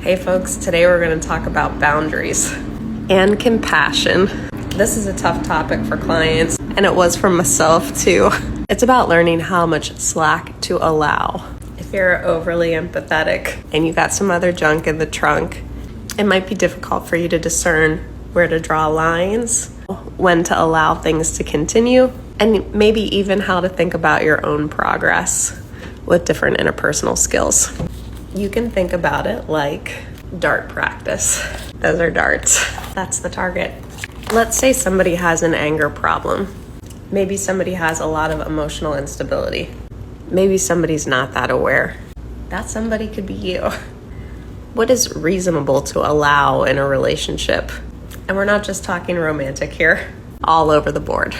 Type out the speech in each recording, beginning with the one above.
Hey folks, today we're going to talk about boundaries and compassion. This is a tough topic for clients, and it was for myself too. It's about learning how much slack to allow. If you're overly empathetic and you got some other junk in the trunk, it might be difficult for you to discern where to draw lines, when to allow things to continue, and maybe even how to think about your own progress with different interpersonal skills. You can think about it like dart practice. Those are darts. That's the target. Let's say somebody has an anger problem. Maybe somebody has a lot of emotional instability. Maybe somebody's not that aware. That somebody could be you. What is reasonable to allow in a relationship? And we're not just talking romantic here, all over the board.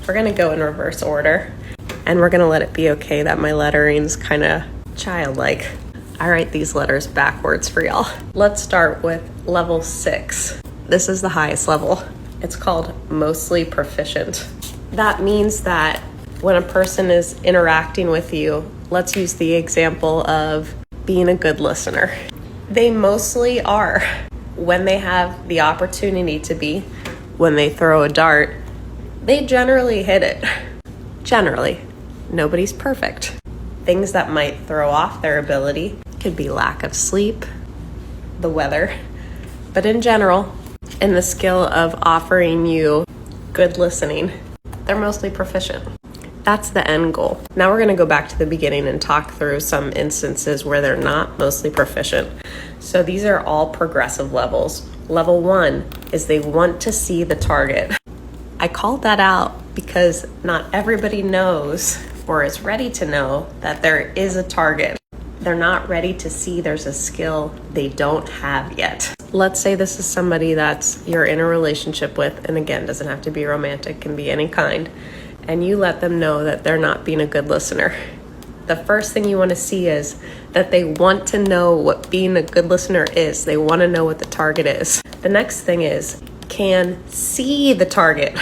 We're gonna go in reverse order, and we're gonna let it be okay that my lettering's kind of childlike. I write these letters backwards for y'all. Let's start with level 6. This is the highest level. It's called mostly proficient. That means that when a person is interacting with you, let's use the example of being a good listener. They mostly are. When they have the opportunity to be, when they throw a dart, they generally hit it. Generally. Nobody's perfect. Things that might throw off their ability could be lack of sleep, the weather, but in general, in the skill of offering you good listening, they're mostly proficient. That's the end goal. Now we're going to go back to the beginning and talk through some instances where they're not mostly proficient. So these are all progressive levels. Level 1 is they want to see the target. I called that out because not everybody knows or is ready to know that there is a target. They're not ready to see there's a skill they don't have yet. Let's say this is somebody that's you're in a relationship with, and again, doesn't have to be romantic, can be any kind, and you let them know that they're not being a good listener. The first thing you want to see is that they want to know what being a good listener is. They want to know what the target is. The next thing is can see the target.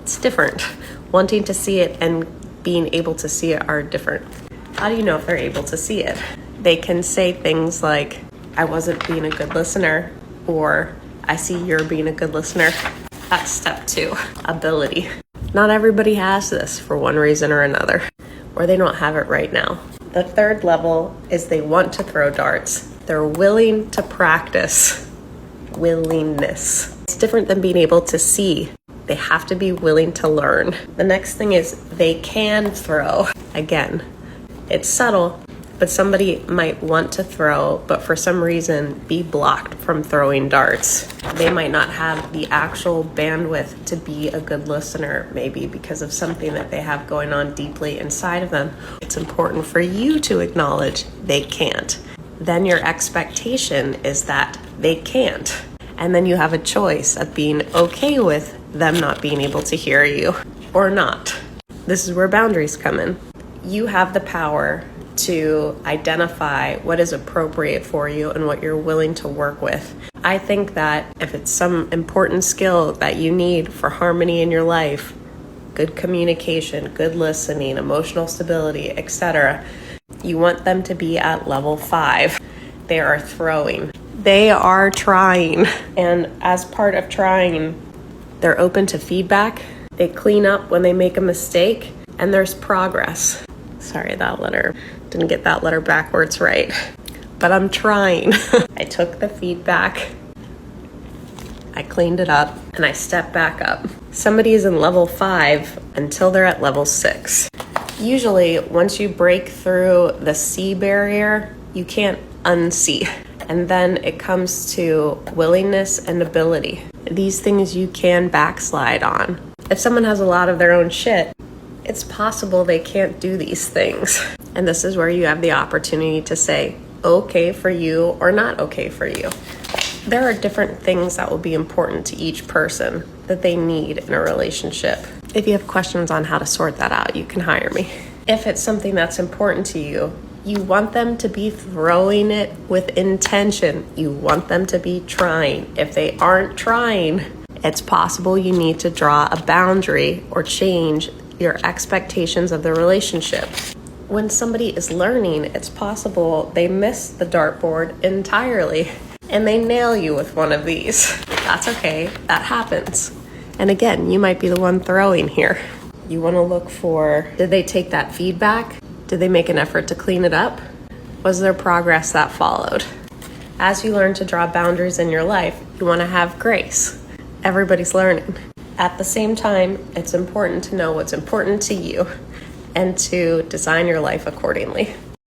It's different. Wanting to see it and being able to see it are different. How do you know if they're able to see it? They can say things like, I wasn't being a good listener, or I see you're being a good listener. That's step 2, ability. Not everybody has this for one reason or another, or they don't have it right now. The third level is they want to throw darts. They're willing to practice. Willingness. It's different than being able to see. They have to be willing to learn. The next thing is they can throw. Again, it's subtle, but somebody might want to throw, but for some reason be blocked from throwing darts. They might not have the actual bandwidth to be a good listener, maybe because of something that they have going on deeply inside of them. It's important for you to acknowledge they can't. Then your expectation is that they can't. And then you have a choice of being okay with them not being able to hear you or not. This is where boundaries come in. You have the power to identify what is appropriate for you and what you're willing to work with. I think that if it's some important skill that you need for harmony in your life, good communication, good listening, emotional stability, etc., you want them to be at level 5. They are throwing. They are trying. And as part of trying, they're open to feedback. They clean up when they make a mistake, and there's progress. Sorry, didn't get that letter backwards right, but I'm trying. I took the feedback, I cleaned it up, and I stepped back up. Somebody is in level 5 until they're at level 6. Usually, once you break through the C barrier, you can't unsee. And then it comes to willingness and ability. These things you can backslide on. If someone has a lot of their own shit, it's possible they can't do these things. And this is where you have the opportunity to say, okay for you or not okay for you. There are different things that will be important to each person that they need in a relationship. If you have questions on how to sort that out, you can hire me. If it's something that's important to you, you want them to be throwing it with intention. You want them to be trying. If they aren't trying, it's possible you need to draw a boundary or change your expectations of the relationship. When somebody is learning, it's possible they miss the dartboard entirely and they nail you with one of these. That's okay, that happens. And again, you might be the one throwing here. You want to look for, did they take that feedback? Did they make an effort to clean it up? Was there progress that followed? As you learn to draw boundaries in your life, you want to have grace. Everybody's learning. At the same time, it's important to know what's important to you and to design your life accordingly.